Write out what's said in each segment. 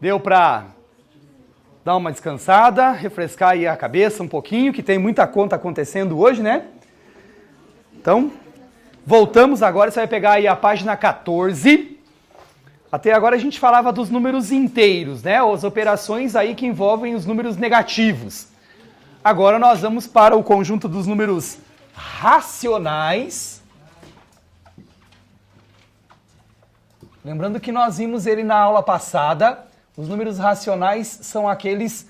Deu para dar uma descansada, refrescar aí a cabeça um pouquinho, que tem muita conta acontecendo hoje, né? Então, voltamos agora, você vai pegar aí a página 14. Até agora a gente falava dos números inteiros, né? As operações aí que envolvem os números negativos. Agora nós vamos para o conjunto dos números racionais. Lembrando que nós vimos ele na aula passada. Os números racionais são aqueles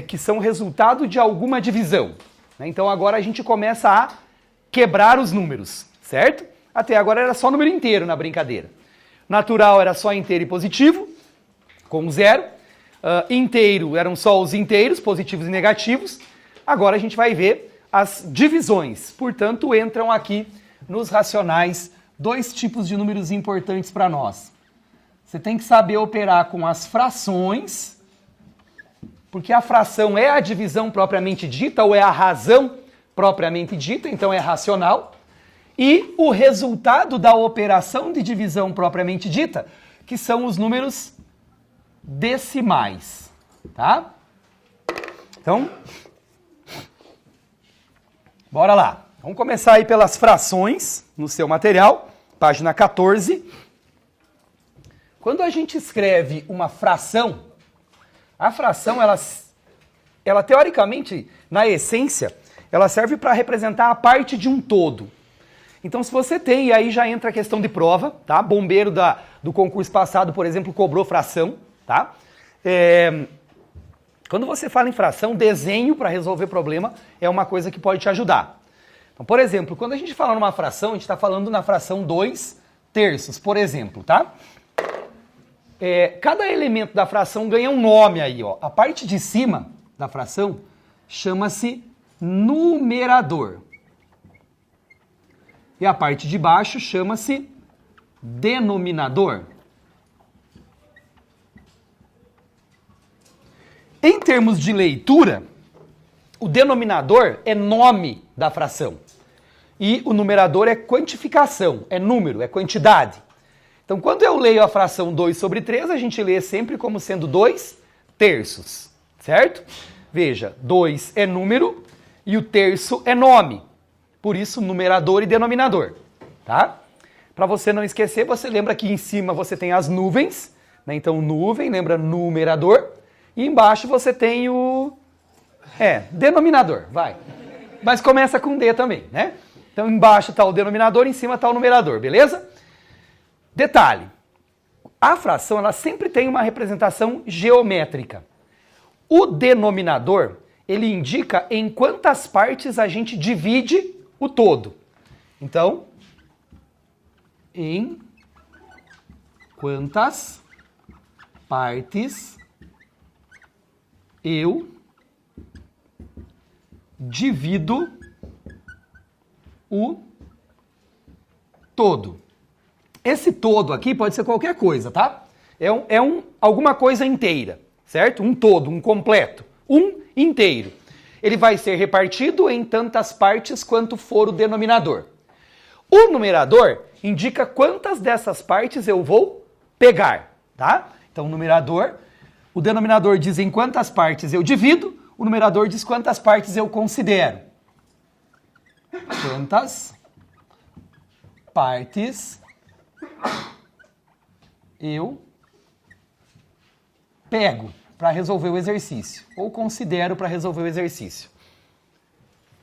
que são resultado de alguma divisão, né? Então agora a gente começa a quebrar os números, certo? Até agora era só número inteiro na brincadeira. Natural era só inteiro e positivo, com 0. Inteiro eram só os inteiros, positivos e negativos. Agora a gente vai ver as divisões. Portanto, entram aqui nos racionais dois tipos de números importantes para nós. Você tem que saber operar com as frações, porque a fração é a divisão propriamente dita, ou é a razão propriamente dita, então é racional. E o resultado da operação de divisão propriamente dita, que são os números decimais, tá? Então, bora lá. Vamos começar aí pelas frações no seu material, página 14. Quando a gente escreve uma fração, a fração, ela teoricamente, na essência, ela serve para representar a parte de um todo. Então, se você tem, e aí já entra a questão de prova, tá? Bombeiro do concurso passado, por exemplo, cobrou fração, tá? Quando você fala em fração, desenho para resolver problema é uma coisa que pode te ajudar. Então, por exemplo, quando a gente fala numa fração, a gente está falando na fração 2/3, por exemplo, tá? Cada elemento da fração ganha um nome aí, ó. A parte de cima da fração chama-se numerador. E a parte de baixo chama-se denominador. Em termos de leitura, o denominador é nome da fração. E o numerador é quantificação, é número, é quantidade. Então, quando eu leio a fração 2/3, a gente lê sempre como sendo 2/3, certo? Veja, 2 é número e o terço é nome. Por isso, numerador e denominador, tá? Para você não esquecer, você lembra que em cima você tem as nuvens, né? Então, nuvem, lembra numerador. E embaixo você tem o... denominador, vai. Mas começa com D também, né? Então, embaixo está o denominador, em cima está o numerador, beleza? Detalhe, a fração ela sempre tem uma representação geométrica. O denominador, ele indica em quantas partes a gente divide o todo. Então, em quantas partes eu divido o todo. Esse todo aqui pode ser qualquer coisa, tá? Alguma coisa inteira, certo? Um todo, um completo, um inteiro. Ele vai ser repartido em tantas partes quanto for o denominador. O numerador indica quantas dessas partes eu vou pegar, tá? Então, o denominador diz em quantas partes eu divido, o numerador diz quantas partes eu considero. Quantas partes eu pego para resolver o exercício, ou considero para resolver o exercício.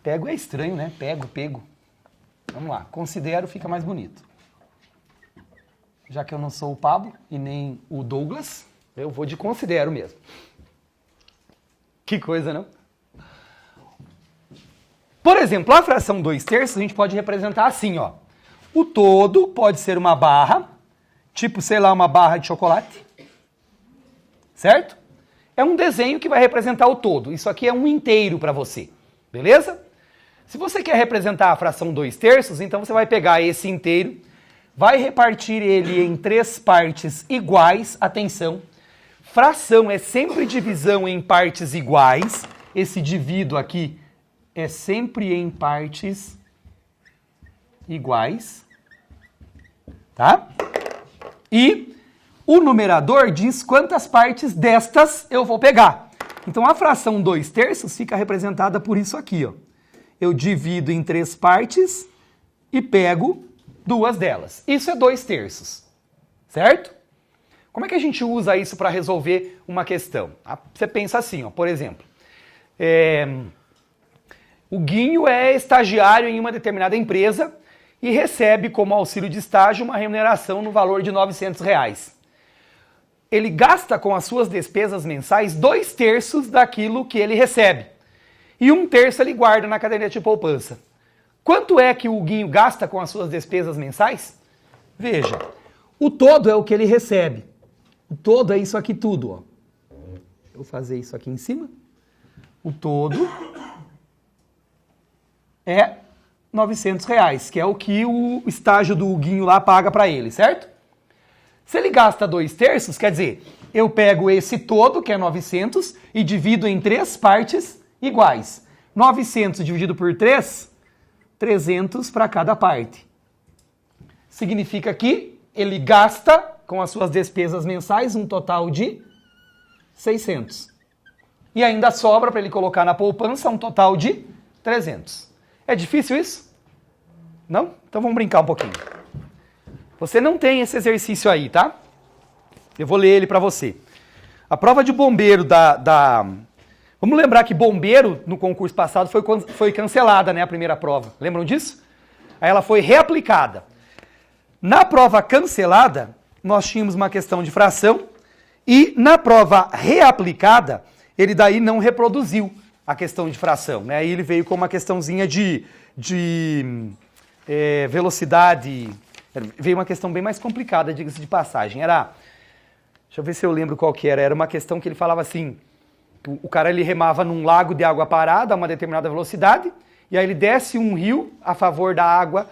Pego é estranho, né? Pego. Vamos lá, considero fica mais bonito. Já que eu não sou o Pablo e nem o Douglas, eu vou de considero mesmo. Que coisa, não? Por exemplo, a fração 2/3 a gente pode representar assim, ó. O todo pode ser uma barra, tipo, sei lá, uma barra de chocolate, certo? É um desenho que vai representar o todo. Isso aqui é um inteiro para você, beleza? Se você quer representar a fração 2/3, então você vai pegar esse inteiro, vai repartir ele em 3 partes iguais. Atenção, fração é sempre divisão em partes iguais. Esse divido aqui é sempre em partes iguais, tá? E O numerador diz quantas partes destas eu vou pegar. Então a fração 2/3 fica representada por isso aqui, ó. Eu divido em 3 partes e pego 2 delas. Isso é 2/3, certo? Como é que a gente usa isso para resolver uma questão? Você pensa assim, ó, por exemplo, o Guinho é estagiário em uma determinada empresa e recebe como auxílio de estágio uma remuneração no valor de R$900. Ele gasta com as suas despesas mensais 2/3 daquilo que ele recebe. E 1/3 ele guarda na caderneta de poupança. Quanto é que o Guinho gasta com as suas despesas mensais? Veja, o todo é o que ele recebe. O todo é isso aqui tudo, ó. Eu vou fazer isso aqui em cima. O todo é R$900, que é o que o estágio do Guinho lá paga para ele, certo? Se ele gasta 2/3, quer dizer, eu pego esse todo, que é 900, e divido em 3 partes iguais. 900 dividido por 3, 300 para cada parte. Significa que ele gasta, com as suas despesas mensais, um total de 600. E ainda sobra para ele colocar na poupança um total de 300. É difícil isso? Não? Então vamos brincar um pouquinho. Você não tem esse exercício aí, tá? Eu vou ler ele para você. A prova de bombeiro Vamos lembrar que bombeiro, no concurso passado, foi cancelada, né, a primeira prova. Lembram disso? Aí ela foi reaplicada. Na prova cancelada, nós tínhamos uma questão de fração e na prova reaplicada, ele daí não reproduziu a questão de fração, né? Aí ele veio com uma questãozinha de velocidade. Veio uma questão bem mais complicada, diga-se de passagem. Deixa eu ver se eu lembro qual que era. Era uma questão que ele falava assim, o cara ele remava num lago de água parada a uma determinada velocidade, e aí ele desce um rio a favor da água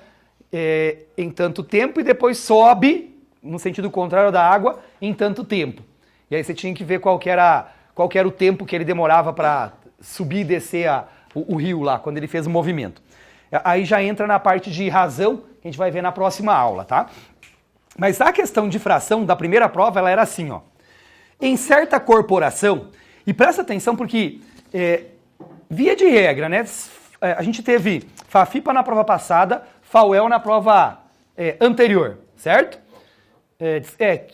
em tanto tempo, e depois sobe no sentido contrário da água em tanto tempo. E aí você tinha que ver qual que era o tempo que ele demorava para subir e descer o rio lá, quando ele fez o movimento. Aí já entra na parte de razão, que a gente vai ver na próxima aula, tá? Mas a questão de fração da primeira prova, ela era assim, ó. Em certa corporação, e presta atenção porque, via de regra, né? A gente teve FAFIPA na prova passada, FAUEL na prova anterior, certo?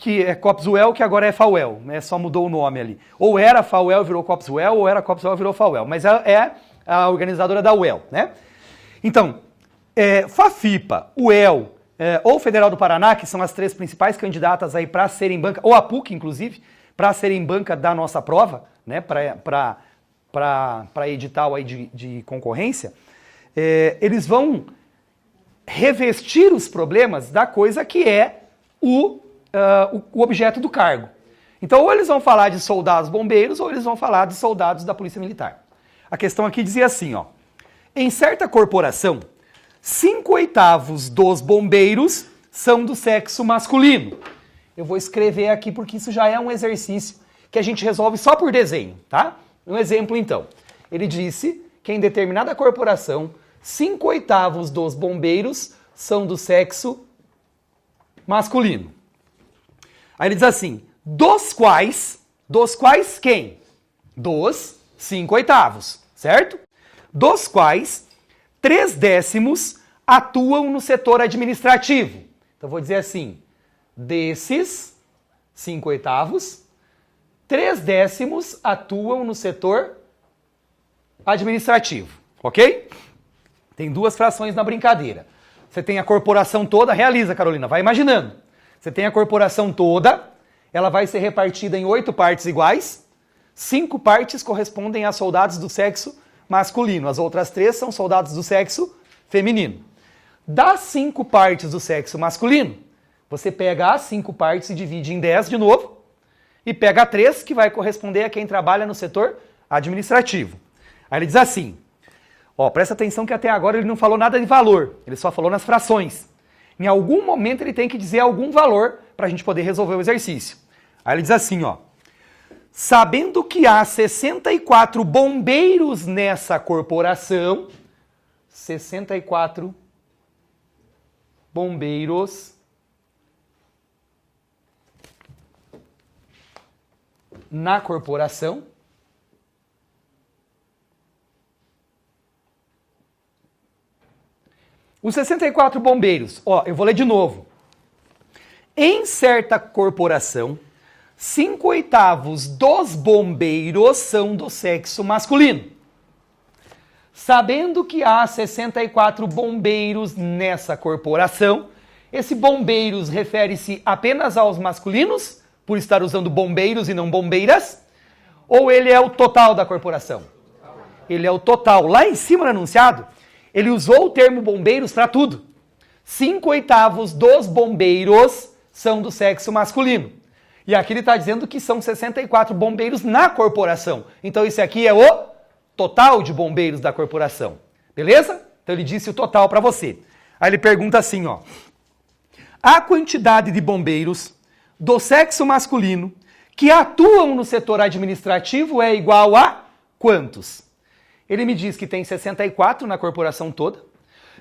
Que é COPSUEL, que agora é FAUEL, né? Só mudou o nome ali. Ou era FAUEL, virou COPSUEL, ou era COPSUEL, virou FAUEL. Mas é a organizadora da UEL, né? Então, FAFIPA, UEL ou Federal do Paraná, que são as 3 principais candidatas aí para serem banca, ou a PUC, inclusive, para serem banca da nossa prova, né, para edital aí de concorrência, eles vão revestir os problemas da coisa que é o objeto do cargo. Então, ou eles vão falar de soldados bombeiros, ou eles vão falar de soldados da Polícia Militar. A questão aqui dizia assim, ó. Em certa corporação, 5/8 dos bombeiros são do sexo masculino. Eu vou escrever aqui porque isso já é um exercício que a gente resolve só por desenho, tá? Um exemplo, então. Ele disse que em determinada corporação, 5/8 dos bombeiros são do sexo masculino. Aí ele diz assim, dos quais quem? Dos 5/8, certo? Dos quais 3/10 atuam no setor administrativo. Então, vou dizer assim, desses 5/8, 3/10 atuam no setor administrativo, ok? Tem 2 frações na brincadeira. Você tem a corporação toda, realiza, Carolina, vai imaginando. Você tem a corporação toda, ela vai ser repartida em 8 partes iguais, 5 partes correspondem a soldados do sexo masculino, as outras 3 são soldados do sexo feminino. Das 5 partes do sexo masculino, você pega as 5 partes e divide em 10 de novo, e pega 3 que vai corresponder a quem trabalha no setor administrativo. Aí ele diz assim, ó, presta atenção que até agora ele não falou nada de valor, ele só falou nas frações. Em algum momento ele tem que dizer algum valor para a gente poder resolver o exercício. Aí ele diz assim, ó, sabendo que há 64 bombeiros nessa corporação, 64 bombeiros na corporação. Os 64 bombeiros, ó, eu vou ler de novo. Em certa corporação, 5/8 dos bombeiros são do sexo masculino. Sabendo que há 64 bombeiros nessa corporação, esse bombeiros refere-se apenas aos masculinos, por estar usando bombeiros e não bombeiras, ou ele é o total da corporação? Ele é o total. Lá em cima no enunciado, ele usou o termo bombeiros para tudo. 5/8 dos bombeiros são do sexo masculino. E aqui ele está dizendo que são 64 bombeiros na corporação. Então esse aqui é o total de bombeiros da corporação. Beleza? Então ele disse o total para você. Aí ele pergunta assim, ó. A quantidade de bombeiros do sexo masculino que atuam no setor administrativo é igual a quantos? Ele me diz que tem 64 na corporação toda.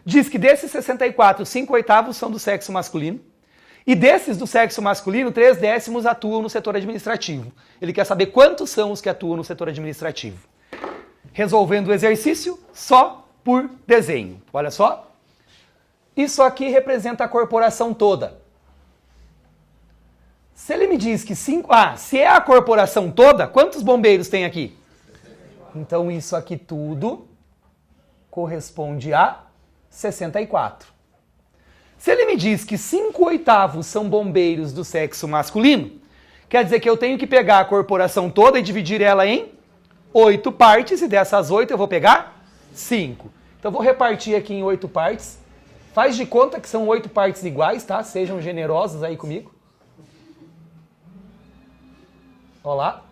Diz que desses 64, 5/8 são do sexo masculino. E desses do sexo masculino, 3/10 atuam no setor administrativo. Ele quer saber quantos são os que atuam no setor administrativo. Resolvendo o exercício só por desenho. Olha só. Isso aqui representa a corporação toda. Se ele me diz que se é a corporação toda, quantos bombeiros tem aqui? Então isso aqui tudo corresponde a 64. Se ele me diz que 5/8 são bombeiros do sexo masculino, quer dizer que eu tenho que pegar a corporação toda e dividir ela em 8 partes, e dessas 8 eu vou pegar 5. Então eu vou repartir aqui em 8 partes. Faz de conta que são 8 partes iguais, tá? Sejam generosos aí comigo. Olha lá.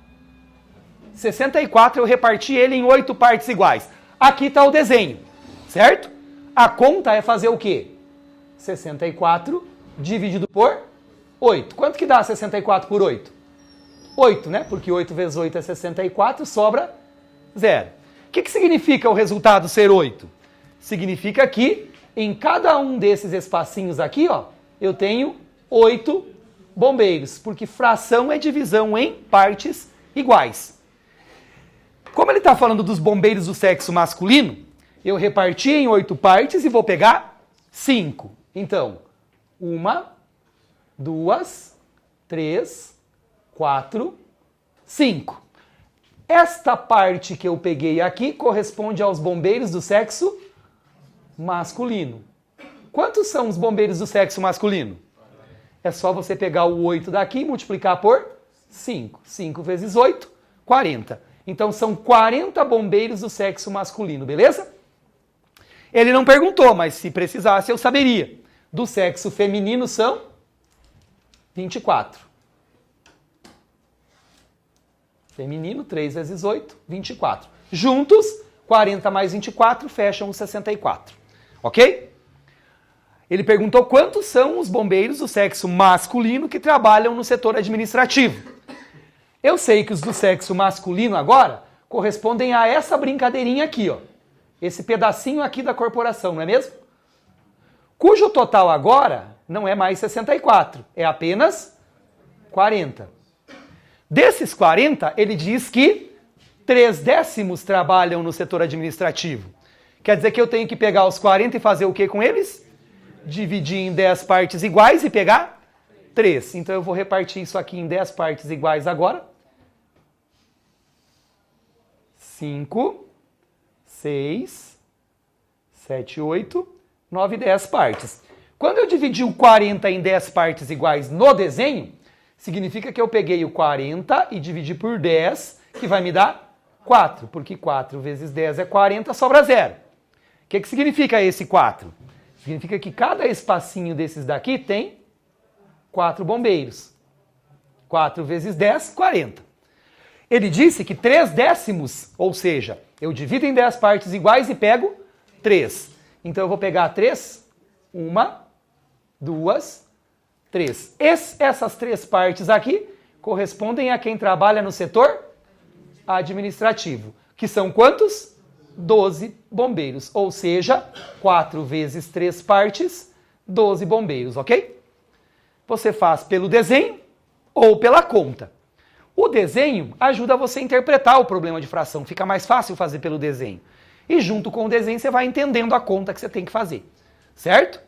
64 eu reparti ele em 8 partes iguais. Aqui está o desenho, certo? A conta é fazer o quê? 64 dividido por 8. Quanto que dá 64 por 8? 8, né? Porque 8 vezes 8 é 64, sobra 0. O que significa o resultado ser 8? Significa que em cada um desses espacinhos aqui, ó, eu tenho 8 bombeiros, porque fração é divisão em partes iguais. Como ele está falando dos bombeiros do sexo masculino, eu reparti em 8 partes e vou pegar 5. Então, 1, 2, 3, 4, 5. Esta parte que eu peguei aqui corresponde aos bombeiros do sexo masculino. Quantos são os bombeiros do sexo masculino? É só você pegar o 8 daqui e multiplicar por 5. 5 vezes 8, 40. Então são 40 bombeiros do sexo masculino, beleza? Ele não perguntou, mas se precisasse eu saberia. Do sexo feminino são 24. Feminino, 3 vezes 8, 24. Juntos, 40 mais 24 fecham os 64. Ok? Ele perguntou quantos são os bombeiros do sexo masculino que trabalham no setor administrativo. Eu sei que os do sexo masculino agora correspondem a essa brincadeirinha aqui, ó. Esse pedacinho aqui da corporação, não é mesmo? Cujo total agora não é mais 64, é apenas 40. Desses 40, ele diz que 3/10 trabalham no setor administrativo. Quer dizer que eu tenho que pegar os 40 e fazer o que com eles? Dividir em 10 partes iguais e pegar 3. Então eu vou repartir isso aqui em 10 partes iguais agora. 5, 6, 7, 8, 9, 10 partes. Quando eu dividi o 40 em 10 partes iguais no desenho, significa que eu peguei o 40 e dividi por 10, que vai me dar 4, porque 4 vezes 10 é 40, sobra 0. O que significa esse 4? Significa que cada espacinho desses daqui tem 4 bombeiros. 4 vezes 10, 40. Ele disse que 3/10, ou seja, eu divido em 10 partes iguais e pego 3. Então eu vou pegar 3, 1, 2, 3. Essas 3 partes aqui correspondem a quem trabalha no setor administrativo, que são quantos? 12 bombeiros, ou seja, 4 vezes 3 partes, 12 bombeiros, ok? Você faz pelo desenho ou pela conta. O desenho ajuda você a interpretar o problema de fração, fica mais fácil fazer pelo desenho. E junto com o desenho você vai entendendo a conta que você tem que fazer, certo?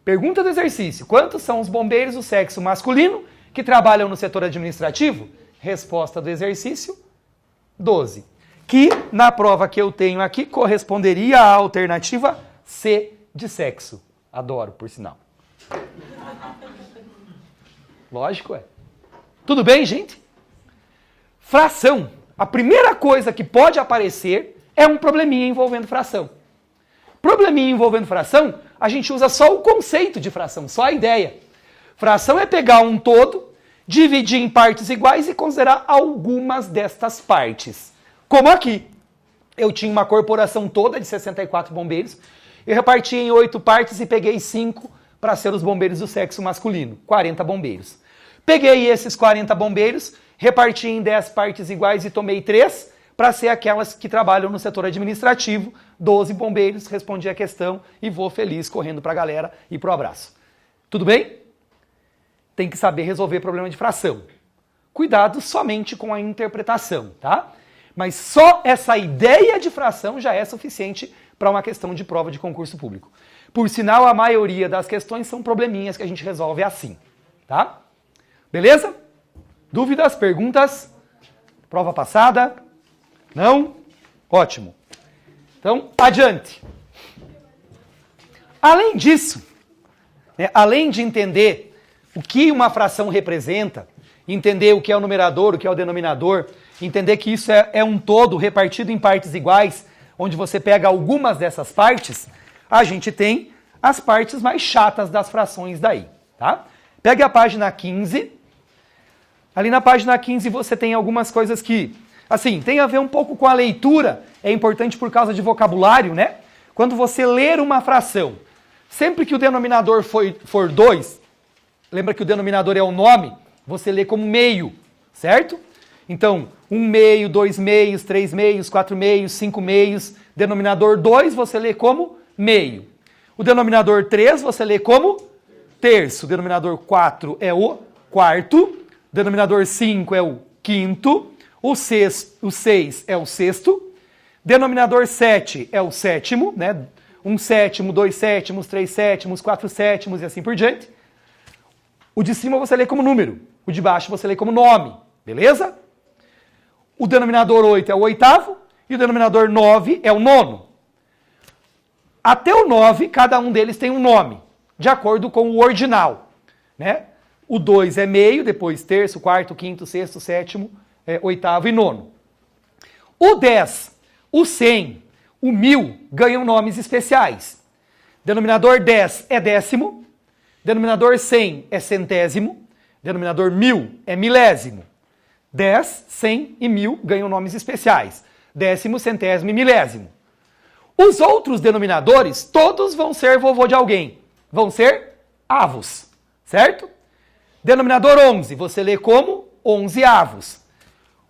Pergunta do exercício: quantos são os bombeiros do sexo masculino que trabalham no setor administrativo? Resposta do exercício: 12. Que na prova que eu tenho aqui corresponderia à alternativa C de sexo. Adoro, por sinal. Lógico, é. Tudo bem, gente? Fração. A primeira coisa que pode aparecer é um probleminha envolvendo fração. Probleminha envolvendo fração, a gente usa só o conceito de fração, só a ideia. Fração é pegar um todo, dividir em partes iguais e considerar algumas destas partes. Como aqui. Eu tinha uma corporação toda de 64 bombeiros, eu reparti em 8 partes e peguei 5 para ser os bombeiros do sexo masculino, 40 bombeiros. Peguei esses 40 bombeiros, reparti em 10 partes iguais e tomei 3 para ser aquelas que trabalham no setor administrativo, 12 bombeiros, respondi a questão e vou feliz correndo para a galera e pro abraço. Tudo bem? Tem que saber resolver problema de fração. Cuidado somente com a interpretação, tá? Mas só essa ideia de fração já é suficiente para uma questão de prova de concurso público. Por sinal, a maioria das questões são probleminhas que a gente resolve assim, tá? Beleza? Dúvidas? Perguntas? Prova passada? Não? Ótimo. Então, adiante. Além disso, além de entender o que uma fração representa, entender o que é o numerador, o que é o denominador, entender que isso é um todo repartido em partes iguais, onde você pega algumas dessas partes, a gente tem as partes mais chatas das frações daí, tá? Pegue a página 15. Ali na página 15 você tem algumas coisas que, assim, tem a ver um pouco com a leitura, é importante por causa de vocabulário, né? Quando você ler uma fração, sempre que o denominador for 2, lembra que o denominador é o nome, você lê como meio, certo? Então, 1 meio, 2 meios, 3 meios, 4 meios, 5 meios. Denominador 2 você lê como meio. O denominador 3 você lê como terço. O denominador 4 é o quarto. O denominador 5 é o quinto. O 6 é o sexto. Denominador 7 é o sétimo, né? 1 sétimo, 2 sétimos, 3 sétimos, 4 sétimos e assim por diante. O de cima você lê como número. O de baixo você lê como nome. Beleza? O denominador 8 é o oitavo e o denominador 9 é o nono. Até o 9, cada um deles tem um nome, de acordo com o ordinal, né? O 2 é meio, depois terço, quarto, quinto, sexto, sétimo, oitavo e nono. O 10, o 100, o 1000 ganham nomes especiais. Denominador 10 é décimo, denominador 100 é centésimo, denominador 1000 é milésimo. 10, 100 e 1000 ganham nomes especiais. Décimo, centésimo e milésimo. Os outros denominadores, todos vão ser vovô de alguém. Vão ser avos, certo? Denominador 11, você lê como 11 avos.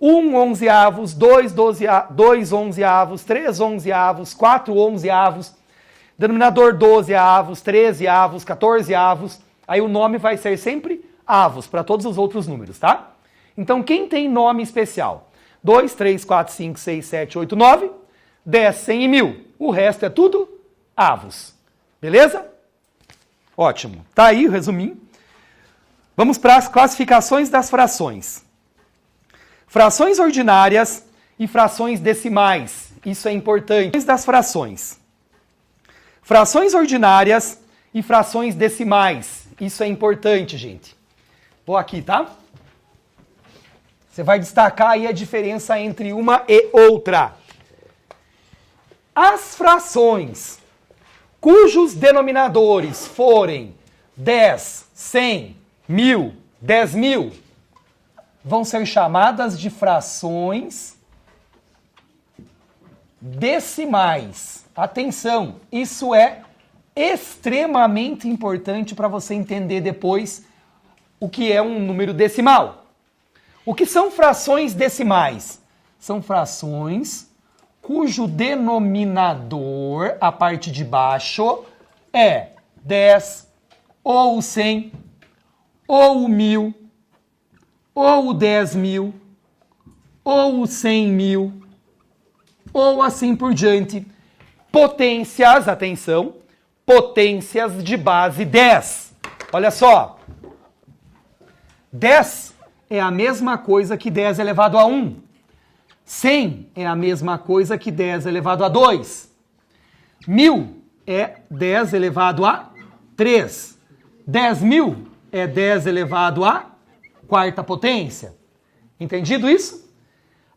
1 onzeavos, 2 onzeavos, 3 onzeavos, 4 onzeavos. Denominador 12 avos, 13 avos, 14 avos. Aí o nome vai ser sempre avos para todos os outros números, tá? Então, quem tem nome especial? 2, 3, 4, 5, 6, 7, 8, 9, 10, 100 e 1000. O resto é tudo avos. Beleza? Ótimo. Tá aí o resuminho. Vamos para as classificações das frações. Frações ordinárias e frações decimais. Isso é importante. Das frações. Frações ordinárias e frações decimais. Isso é importante, gente. Vou aqui, tá? Você vai destacar aí a diferença entre uma e outra. As frações cujos denominadores forem 10, 100, 1000, 10.000, vão ser chamadas de frações decimais. Atenção, isso é extremamente importante para você entender depois o que é um número decimal. O que são frações decimais? São frações cujo denominador, a parte de baixo, é 10, ou o 100, ou o 1000, ou o 10.000, ou o 100 mil, ou assim por diante. Potências, atenção, potências de base 10. Olha só, 10 é a mesma coisa que 10 elevado a 1. 100 é a mesma coisa que 10 elevado a 2. 1000 é 10 elevado a 3. 10.000 é 10 elevado a quarta potência. Entendido isso?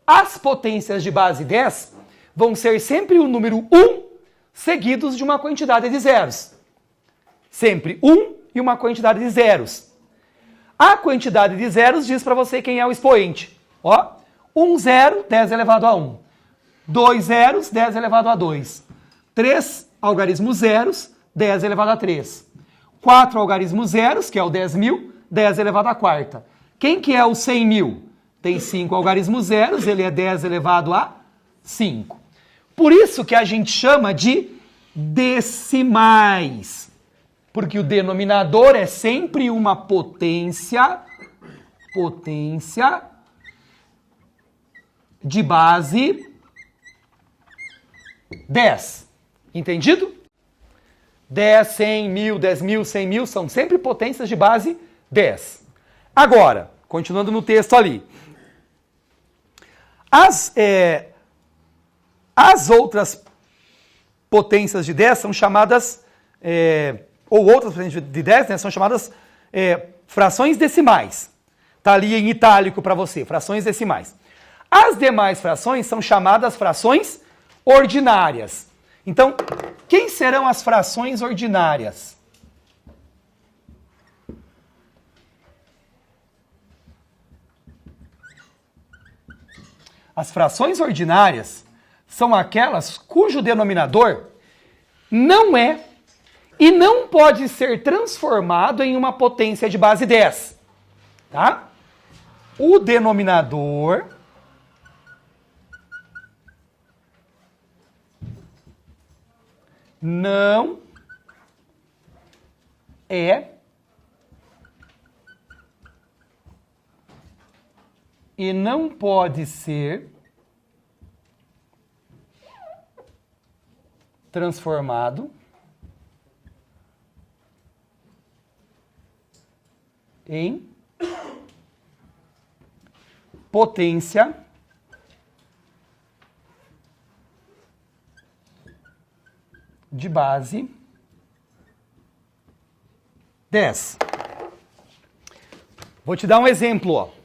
As potências de base 10 vão ser sempre o número 1 seguidos de uma quantidade de zeros. Sempre 1 e uma quantidade de zeros. A quantidade de zeros diz para você quem é o expoente. Ó, 1 zero, 10 elevado a 1. 2 zeros, 10 elevado a 2. 3 algarismos zeros, 10 elevado a 3. 4 algarismos zeros, que é o 10.000, 10 elevado a quarta. Quem que é o 100.000? Tem 5 algarismos zeros, ele é 10 elevado a 5. Por isso que a gente chama de decimais. Porque o denominador é sempre uma potência de base 10. Entendido? 10, 100, 1000, 10.000, 100.000 são sempre potências de base 10. Agora, continuando no texto ali. As outras potências de 10 são chamadas, ou outras potências de 10, né, são chamadas frações decimais. Está ali em itálico para você, frações decimais. As demais frações são chamadas frações ordinárias. Então, quem serão as frações ordinárias? As frações ordinárias são aquelas cujo denominador não é e não pode ser transformado em uma potência de base 10. Tá? O denominador não é e não pode ser transformado em potência de base 10. Vou te dar um exemplo, ó.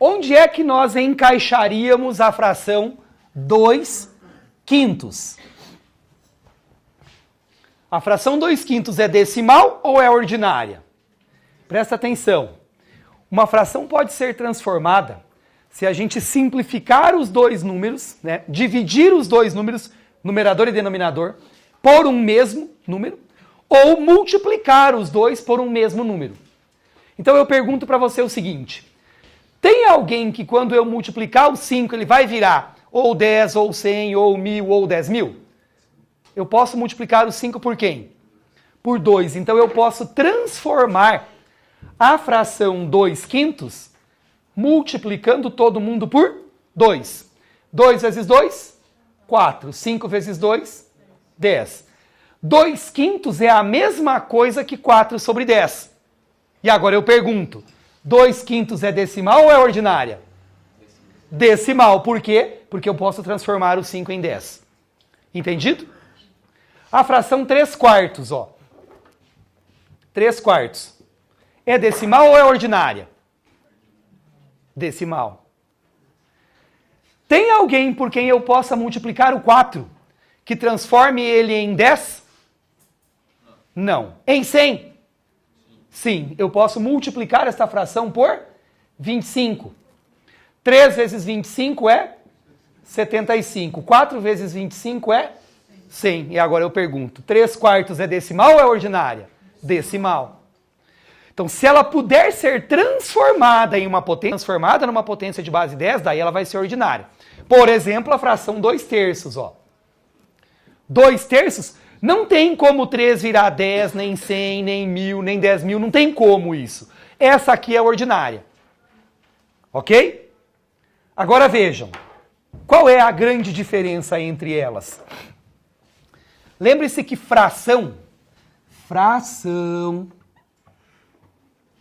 Onde é que nós encaixaríamos a fração 2/5? A fração 2/5 é decimal ou é ordinária? Presta atenção. Uma fração pode ser transformada se a gente simplificar os dois números, né? Dividir os dois números, numerador e denominador, por um mesmo número, ou multiplicar os dois por um mesmo número. Então eu pergunto para você o seguinte: tem alguém que quando eu multiplicar o 5 ele vai virar ou 10, ou 100, ou 1.000, ou 10.000? Eu posso multiplicar o 5 por quem? Por 2. Então eu posso transformar a fração 2/5 multiplicando todo mundo por 2. 2 vezes 2, 4. 5 vezes 2, 10. 2/5 é a mesma coisa que 4 sobre 10. E agora eu pergunto, 2/5 é decimal ou é ordinária? Decimal. Por quê? Porque eu posso transformar o 5 em 10. Entendido? A fração 3/4, ó. 3/4. É decimal ou é ordinária? Decimal. Tem alguém por quem eu possa multiplicar o 4 que transforme ele em 10? Não. Em 100? Sim, eu posso multiplicar esta fração por 25. 3 vezes 25 é 75. 4 vezes 25 é 100. E agora eu pergunto, 3/4 é decimal ou é ordinária? Decimal. Então, se ela puder ser transformada em uma potência, transformada numa potência de base 10, daí ela vai ser ordinária. Por exemplo, a fração 2/3, ó. 2/3 não tem como 3 virar 10, nem 100, nem 1.000, nem 10.000, não tem como isso. Essa aqui é ordinária. Ok? Agora vejam, qual é a grande diferença entre elas? Lembre-se que fração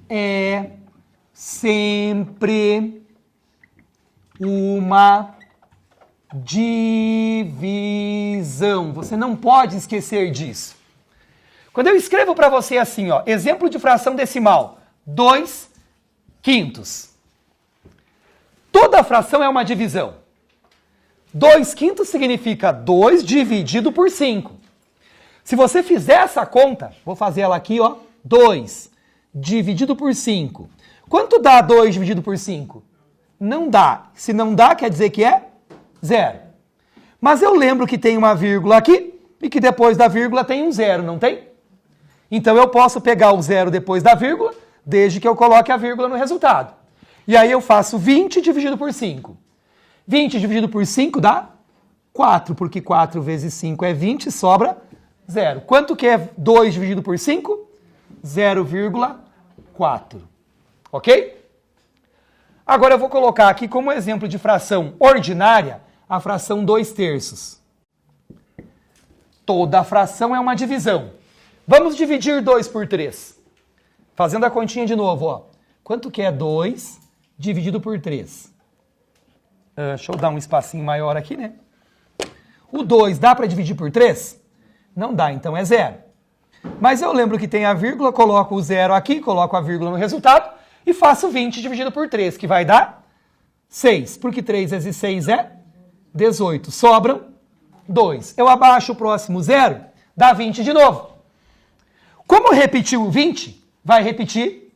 é sempre uma divisão. Você não pode esquecer disso. Quando eu escrevo para você assim, ó, exemplo de fração decimal, 2/5. Toda fração é uma divisão. 2/5 significa 2 dividido por 5. Se você fizer essa conta, vou fazer ela aqui, ó, 2 dividido por 5. Quanto dá 2 dividido por 5? Não dá. Se não dá, quer dizer que é 0. Mas eu lembro que tem uma vírgula aqui e que depois da vírgula tem um 0, não tem? Então eu posso pegar o 0 depois da vírgula, desde que eu coloque a vírgula no resultado. E aí eu faço 20 dividido por 5. 20 dividido por 5 dá 4, porque 4 vezes 5 é 20, sobra 0. Quanto que é 2 dividido por 5? 0,4. Ok? Agora eu vou colocar aqui como exemplo de fração ordinária a fração 2/3. Toda fração é uma divisão. Vamos dividir 2 por 3. Fazendo a continha de novo, ó. Quanto que é 2 dividido por 3? Deixa eu dar um espacinho maior aqui, né? O 2 dá para dividir por 3? Não dá, então é 0. Mas eu lembro que tem a vírgula, coloco o 0 aqui, coloco a vírgula no resultado e faço 20 dividido por 3, que vai dar 6. Porque 3 vezes 6 é 18. Sobram 2. Eu abaixo o próximo 0, dá 20 de novo. Como repetiu o 20, vai repetir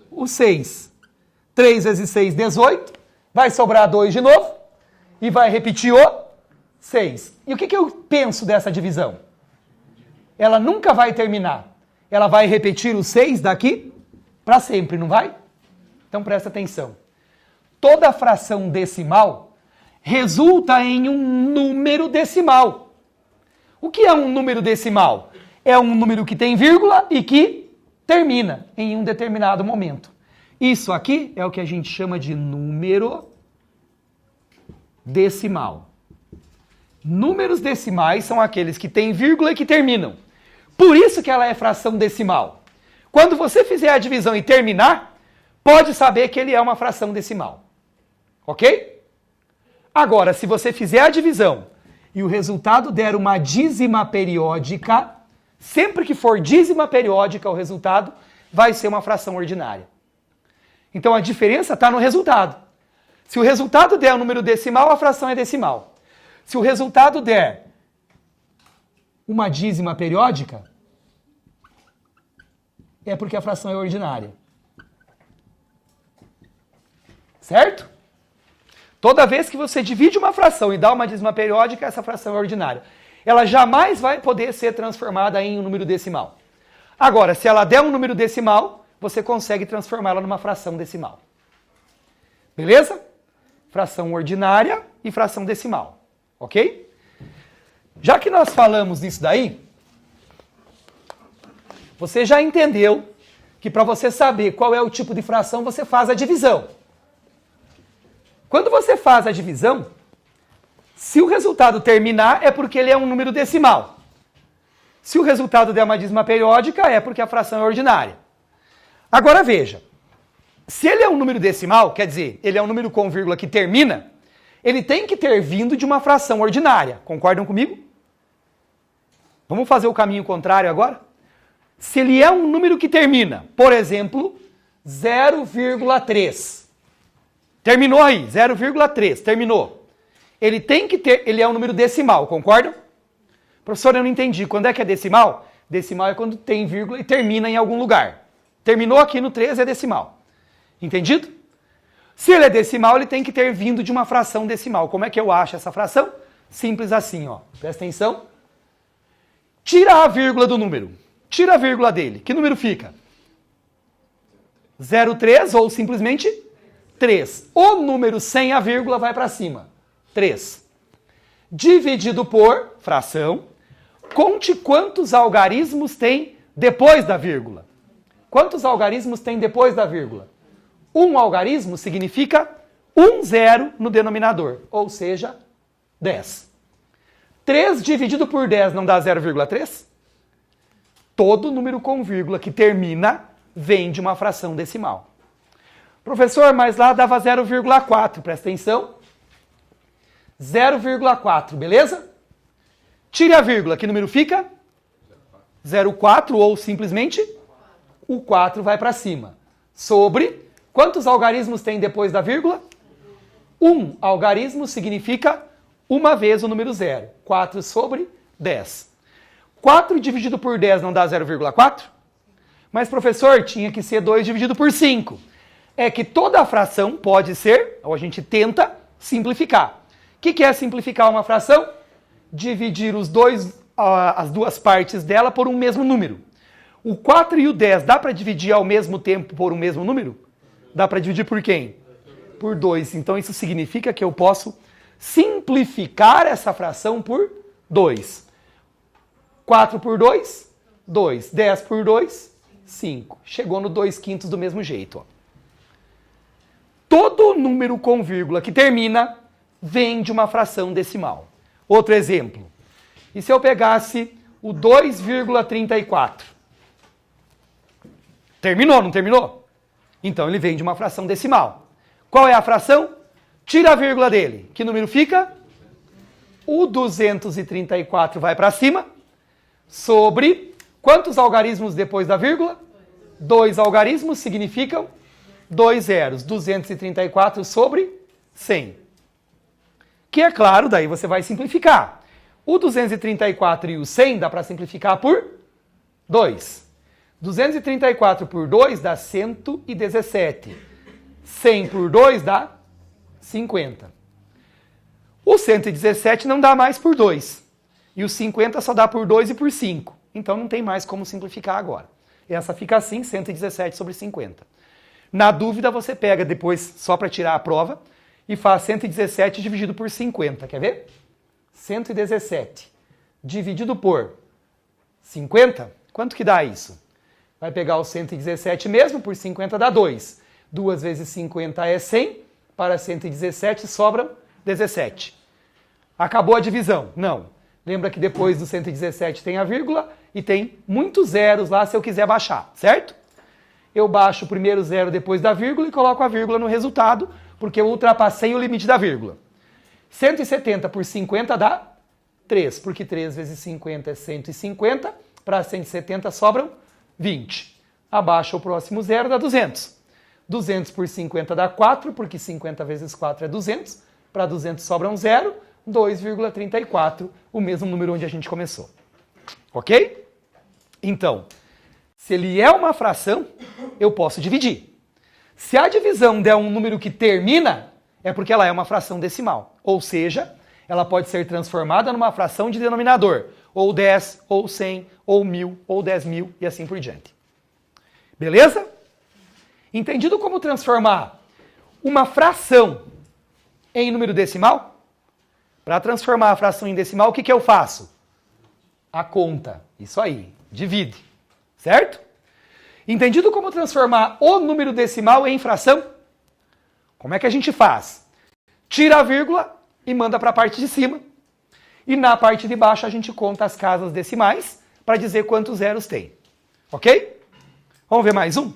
o 6. 3 vezes 6, 18. Vai sobrar 2 de novo e vai repetir o 6. E o que eu penso dessa divisão? Ela nunca vai terminar. Ela vai repetir o 6 daqui para sempre, não vai? Então presta atenção. Toda fração decimal resulta em um número decimal. O que é um número decimal? É um número que tem vírgula e que termina em um determinado momento. Isso aqui é o que a gente chama de número decimal. Números decimais são aqueles que têm vírgula e que terminam. Por isso que ela é fração decimal. Quando você fizer a divisão e terminar, pode saber que ele é uma fração decimal. Ok? Agora, se você fizer a divisão e o resultado der uma dízima periódica, sempre que for dízima periódica o resultado, vai ser uma fração ordinária. Então a diferença está no resultado. Se o resultado der um número decimal, a fração é decimal. Se o resultado der uma dízima periódica, é porque a fração é ordinária. Certo? Toda vez que você divide uma fração e dá uma dízima periódica, essa fração é ordinária. Ela jamais vai poder ser transformada em um número decimal. Agora, se ela der um número decimal, você consegue transformá-la numa fração decimal. Beleza? Fração ordinária e fração decimal. Ok? Já que nós falamos nisso daí, você já entendeu que para você saber qual é o tipo de fração, você faz a divisão. Quando você faz a divisão, se o resultado terminar, é porque ele é um número decimal. Se o resultado der uma dízima periódica, é porque a fração é ordinária. Agora veja, se ele é um número decimal, quer dizer, ele é um número com vírgula que termina, ele tem que ter vindo de uma fração ordinária. Concordam comigo? Vamos fazer o caminho contrário agora? Se ele é um número que termina, por exemplo, 0,3. Terminou aí, 0,3, terminou. Ele tem que ter, ele é um número decimal, concordam? Professor, eu não entendi. Quando é que é decimal? Decimal é quando tem vírgula e termina em algum lugar. Terminou aqui no 3, é decimal. Entendido? Se ele é decimal, ele tem que ter vindo de uma fração decimal. Como é que eu acho essa fração? Simples assim, ó. Presta atenção. Tira a vírgula do número. Tira a vírgula dele. Que número fica? 0,3 ou simplesmente 3. O número sem a vírgula vai para cima. 3. Dividido por fração. Conte quantos algarismos tem depois da vírgula. Quantos algarismos tem depois da vírgula? Um algarismo significa um zero no denominador, ou seja, 10. 3 dividido por 10 não dá 0,3? Todo número com vírgula que termina vem de uma fração decimal. Professor, mas lá dava 0,4, presta atenção. 0,4, beleza? Tire a vírgula, que número fica? 0,4 ou simplesmente o 4 vai para cima. Sobre, quantos algarismos tem depois da vírgula? Um algarismo significa uma vez o número 0. 4 sobre 10. 4 dividido por 10 não dá 0,4? Mas, professor, tinha que ser 2 dividido por 5. É que toda a fração pode ser, ou a gente tenta, simplificar. O que é simplificar uma fração? Dividir as duas partes dela por um mesmo número. O 4 e o 10 dá para dividir ao mesmo tempo por um mesmo número? Dá para dividir por quem? Por 2. Então isso significa que eu posso simplificar essa fração por 2. 4 por 2, 2. 10 por 2, 5. Chegou no 2/5 do mesmo jeito. Ó. Todo número com vírgula que termina vem de uma fração decimal. Outro exemplo. E se eu pegasse o 2,34? Terminou, não terminou? Então ele vem de uma fração decimal. Qual é a fração? Tira a vírgula dele. Que número fica? O 234 vai para cima. Sobre quantos algarismos depois da vírgula? 2 algarismos significam 2 zeros. 234 sobre 100. Que é claro, daí você vai simplificar. O 234 e o 100 dá para simplificar por 2. 234 por 2 dá 117. 100 por 2 dá 50. O 117 não dá mais por 2. E o 50 só dá por 2 e por 5. Então não tem mais como simplificar agora. Essa fica assim, 117 sobre 50. Na dúvida, você pega depois, só para tirar a prova, e faz 117 dividido por 50. Quer ver? 117 dividido por 50. Quanto que dá isso? Vai pegar o 117 mesmo, por 50 dá 2. 2 vezes 50 é 100. Para 117 sobram 17. Acabou a divisão? Não. Lembra que depois do 117 tem a vírgula e tem muitos zeros lá se eu quiser baixar, certo? Eu baixo o primeiro zero depois da vírgula e coloco a vírgula no resultado, porque eu ultrapassei o limite da vírgula. 170 por 50 dá 3, porque 3 vezes 50 é 150. Para 170 sobram 20. Abaixa o próximo zero, dá 200. 200 por 50 dá 4, porque 50 vezes 4 é 200. Para 200 sobra um zero, 2,34, o mesmo número onde a gente começou. Ok? Então, se ele é uma fração, eu posso dividir. Se a divisão der um número que termina, é porque ela é uma fração decimal. Ou seja, ela pode ser transformada numa fração de denominador. Ou 10, ou 100, ou 1000, ou 10.000 e assim por diante. Beleza? Entendido como transformar uma fração em número decimal? Para transformar a fração em decimal, o que eu faço? A conta. Isso aí. Divide. Certo? Entendido como transformar o número decimal em fração? Como é que a gente faz? Tira a vírgula e manda para a parte de cima. E na parte de baixo a gente conta as casas decimais para dizer quantos zeros tem. Ok? Vamos ver mais um?